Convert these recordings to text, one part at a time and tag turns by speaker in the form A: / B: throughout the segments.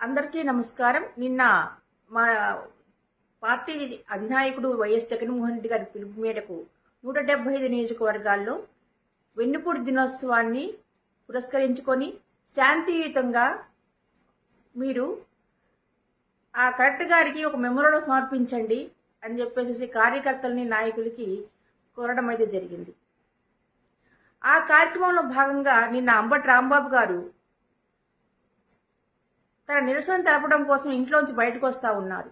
A: అందరికీ నమస్కారం. నిన్న మా పార్టీ అధినాయకుడు వైఎస్ జగన్మోహన్ రెడ్డి గారి పిలుపు మేరకు 175 నియోజకవర్గాల్లో వెన్నుపూడి దినోత్సవాన్ని పురస్కరించుకొని శాంతియుతంగా మీరు ఆ కలెక్టర్ గారికి ఒక మెమోరాండం సమర్పించండి అని చెప్పేసి కార్యకర్తల్ని నాయకులకి కోరడం అయితే జరిగింది. ఆ కార్యక్రమంలో భాగంగా నిన్న అంబటి రాంబాబు గారు తన నిరసన తెలపడం కోసం ఇంట్లోంచి బయటకు వస్తూ ఉన్నారు.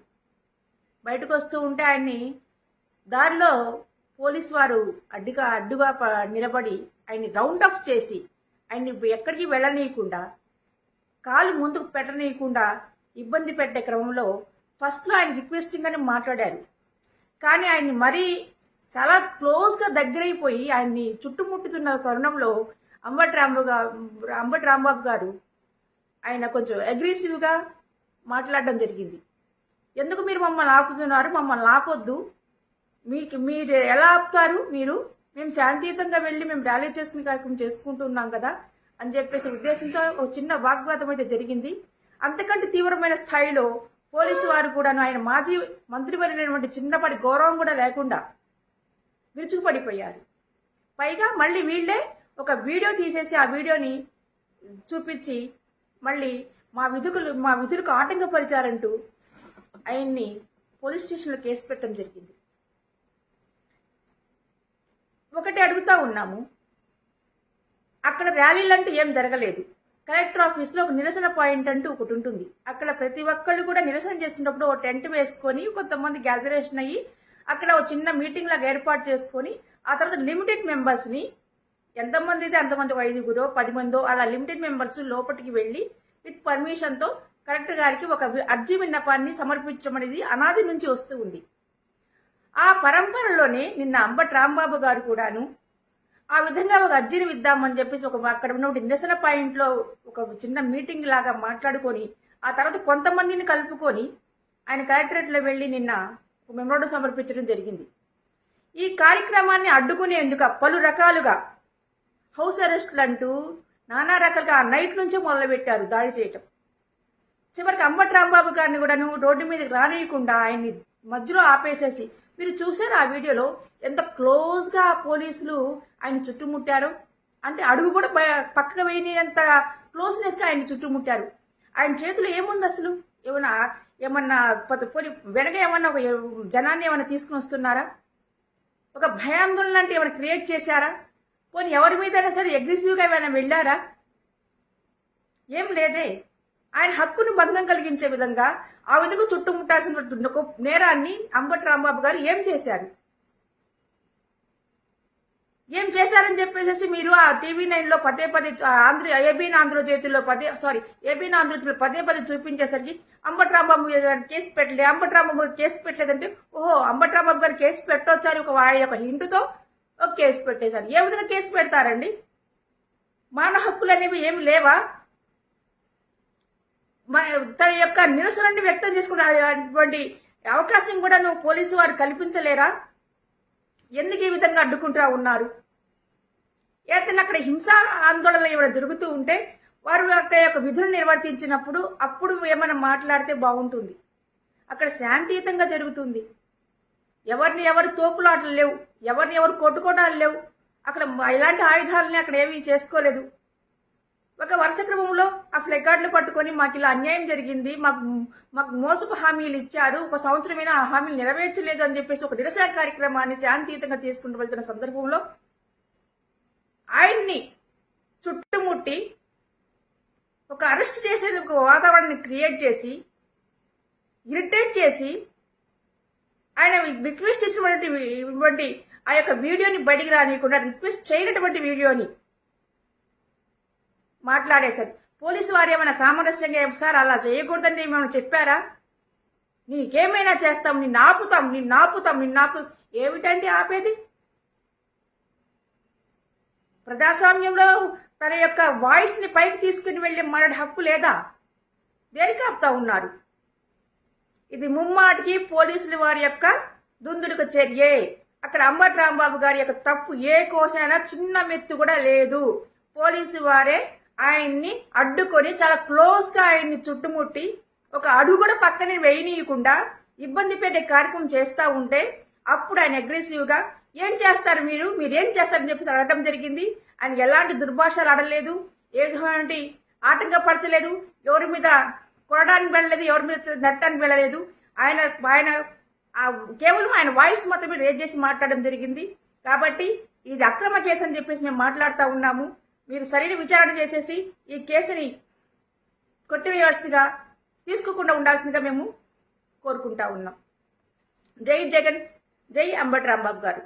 A: బయటకు వస్తూ ఉంటే ఆయన్ని దారిలో పోలీసు వారు అడ్డుగా నిలబడి ఆయన్ని రౌండ్ అప్ చేసి ఆయన్ని ఎక్కడికి వెళ్ళనీయకుండా కాలు ముందుకు పెట్టనీయకుండా ఇబ్బంది పెట్టే క్రమంలో ఫస్ట్లో ఆయన రిక్వెస్టింగ్ అని మాట్లాడారు. కానీ ఆయన్ని మరీ చాలా క్లోజ్గా దగ్గరైపోయి ఆయన్ని చుట్టుముట్టుతున్న తరుణంలో అంబటి రాంబాబు గారు ఆయన కొంచెం అగ్రెసివ్గా మాట్లాడడం జరిగింది. ఎందుకు మీరు మమ్మల్ని ఆపుతున్నారు? మమ్మల్ని ఆపొద్దు. మీరు ఎలా ఆపుతారు? మేము శాంతియుతంగా వెళ్ళి మేము ర్యాలీ చేసుకునే కార్యక్రమం చేసుకుంటున్నాం కదా అని చెప్పేసి ఉద్దేశంతో ఒక చిన్న వాగ్వాదం అయితే జరిగింది. అంతకంటే తీవ్రమైన స్థాయిలో పోలీసు వారు కూడా ఆయన మాజీ మంత్రివర్యులైనటువంటి చిన్నపాటి గౌరవం కూడా లేకుండా విరుచుకుపడిపోయారు. పైగా మళ్ళీ వీళ్ళే ఒక వీడియో తీసేసి ఆ వీడియోని చూపించి మళ్ళీ మా విధులకు ఆటంకపరిచారంటూ ఆయన్ని పోలీస్ స్టేషన్లో కేసు పెట్టడం జరిగింది. ఒకటి అడుగుతా ఉన్నాము, అక్కడ ర్యాలీలు అంటూ ఏం జరగలేదు. కలెక్టర్ ఆఫీస్లో ఒక నిరసన పాయింట్ అంటూ ఒకటి ఉంటుంది. అక్కడ ప్రతి ఒక్కళ్ళు కూడా నిరసన చేస్తున్నప్పుడు ఒక టెంట్ వేసుకొని కొంతమంది గ్యాదరేషన్ అయ్యి అక్కడ ఒక చిన్న మీటింగ్ లాగా ఏర్పాటు చేసుకొని ఆ తర్వాత లిమిటెడ్ మెంబర్స్ని ఎంతమంది అయితే అంతమంది 5 10 మందో అలా లిమిటెడ్ మెంబర్స్ లోపలికి వెళ్ళి విత్ పర్మిషన్తో కలెక్టర్ గారికి ఒక అర్జీ విన్నపాన్ని సమర్పించడం అనేది అనాది నుంచి వస్తూ ఉంది. ఆ పరంపరలోనే నిన్న అంబటి రాంబాబు గారు కూడాను ఆ విధంగా ఒక అర్జీని ఇద్దామని చెప్పేసి అక్కడ ఉన్న నిరసన పాయింట్లో ఒక చిన్న మీటింగ్ లాగా మాట్లాడుకొని ఆ తర్వాత కొంతమందిని కలుపుకొని ఆయన కలెక్టరేట్లో వెళ్ళి నిన్న ఒక మెమోరాండం సమర్పించడం జరిగింది. ఈ కార్యక్రమాన్ని అడ్డుకునేందుకు పలు రకాలుగా హౌస్ అరెస్టులు అంటూ నానా రకాలుగా ఆ నైట్ నుంచే మొదలుపెట్టారు దాడి చేయటం. చివరికి అంబటి రాంబాబు గారిని కూడాను రోడ్డు మీదకి రానియకుండా ఆయన్ని మధ్యలో ఆపేసేసి మీరు చూసారు ఆ వీడియోలో ఎంత క్లోజ్గా పోలీసులు ఆయన చుట్టుముట్టారు. అంటే అడుగు కూడా పక్కకు వేయనంత క్లోజ్నెస్గా ఆయన చుట్టుముట్టారు. ఆయన చేతిలో ఏముంది అసలు? ఏమన్నా వెనక ఏమన్నా ఒక జనాన్ని ఏమన్నా తీసుకుని వస్తున్నారా? ఒక భయాందోళన అంటే ఏమైనా క్రియేట్ చేశారా? పోనీ ఎవరి మీదైనా సరే అగ్రెసివ్గా ఏమైనా వెళ్ళారా? ఏం లేదే. ఆయన హక్కును భంగం కలిగించే విధంగా ఆ విధంగా చుట్టుముట్టాల్సిన నేరాన్ని అంబటి రాంబాబు గారు ఏం చేశారని చెప్పేసి మీరు ఆ టీవీ9లో పదే ఏబీఎన్ ఆంధ్రజ్యోతిలో పదే చూపించేసరికి అంబటి రాంబాబు గారు కేసు పెట్టలేదు. అంబటి రాంబాబు గారు కేసు పెట్టలేదంటే ఓహో అంబటి రాంబాబు గారు కేసు పెట్టొచ్చారు ఒక హింటుతో ఒక కేసు పెట్టేశారు. ఏ విధంగా కేసు పెడతారండి? మానవ హక్కులు అనేవి ఏమి లేవా? తన యొక్క నిరసనని వ్యక్తం చేసుకునేటువంటి అవకాశం కూడా పోలీసు వారు కల్పించలేరా? ఎందుకు ఈ విధంగా అడ్డుకుంటూ ఉన్నారు? ఏదైనా అక్కడ హింసా ఆందోళనలు ఏమైనా జరుగుతూ ఉంటే వారు అక్కడ యొక్క విధులు నిర్వర్తించినప్పుడు అప్పుడు ఏమైనా మాట్లాడితే బాగుంటుంది. అక్కడ శాంతియుతంగా జరుగుతుంది. ఎవరిని ఎవరు తోపులాటలు లేవు, ఎవరిని ఎవరు కొట్టుకోవడాలు లేవు. అక్కడ ఇలాంటి ఆయుధాలని అక్కడ ఏమీ చేసుకోలేదు. ఒక వరుస క్రమంలో ఆ ఫ్లెకార్డులు పట్టుకొని మాకు ఇలా అన్యాయం జరిగింది, మాకు మోసపు హామీలు ఇచ్చారు, ఒక సంవత్సరమైనా ఆ హామీలు నెరవేర్చలేదు అని చెప్పేసి ఒక నిరసన కార్యక్రమాన్ని శాంతియుతంగా తీసుకుంటూ వెళ్తున్న సందర్భంలో ఆయన్ని చుట్టుముట్టి ఒక అరెస్ట్ చేసే ఒక వాతావరణాన్ని క్రియేట్ చేసి ఇరిటేట్ చేసి ఆయన రిక్వెస్ట్ చేసినటువంటి ఆ యొక్క వీడియోని బయటికి రానియకుండా రిక్వెస్ట్ చేయనటువంటి వీడియోని మాట్లాడేశారు. పోలీసు వారు ఏమైనా సామరస్యంగా సార్ అలా చేయకూడదంటే ఏమైనా చెప్పారా? నీకేమైనా చేస్తాం, నిన్ను ఆపుతాం. ఏమిటంటే ఆపేది? ప్రజాస్వామ్యంలో తన యొక్క వాయిస్ని పైకి తీసుకుని వెళ్ళే మన హక్కు లేదా? దేనికి ఆపుతా ఉన్నారు? ఇది ముమ్మాటికి పోలీసుల వారి యొక్క దుందుడుకు చర్యే. అక్కడ అంబటి రాంబాబు గారి యొక్క తప్పు ఏ కోసైనా చిన్న మెత్తు కూడా లేదు. పోలీసు వారే ఆయన్ని అడ్డుకొని చాలా క్లోజ్గా ఆయన్ని చుట్టుముట్టి ఒక అడుగు కూడా పక్కనే వేయనీయకుండా ఇబ్బంది పెట్టే కార్యక్రమం చేస్తూ ఉంటే అప్పుడు ఆయన అగ్రెసివ్గా ఏం చేస్తారు మీరేం చేస్తారని చెప్పేసి అడగడం జరిగింది. ఆయన ఎలాంటి దుర్భాషలు ఆడలేదు, ఎటువంటి ఆటంకపరచలేదు, ఎవరి మీద కొనడానికి వెళ్ళలేదు, ఎవరి మీద నట్టడానికి వెళ్ళలేదు. ఆయన ఆయన కేవలం ఆయన వాయిస్ మాత్రమే రేజ్ చేసి మాట్లాడడం జరిగింది. కాబట్టి ఇది అక్రమ కేసు అని చెప్పేసి మేము మాట్లాడుతూ ఉన్నాము. మీరు సరైన విచారణ చేసేసి ఈ కేసుని కొట్టివేయాల్సిందిగా, తీసుకోకుండా ఉండాల్సిందిగా మేము కోరుకుంటా ఉన్నాం. జై జగన్, జై అంబటి రాంబాబు గారు.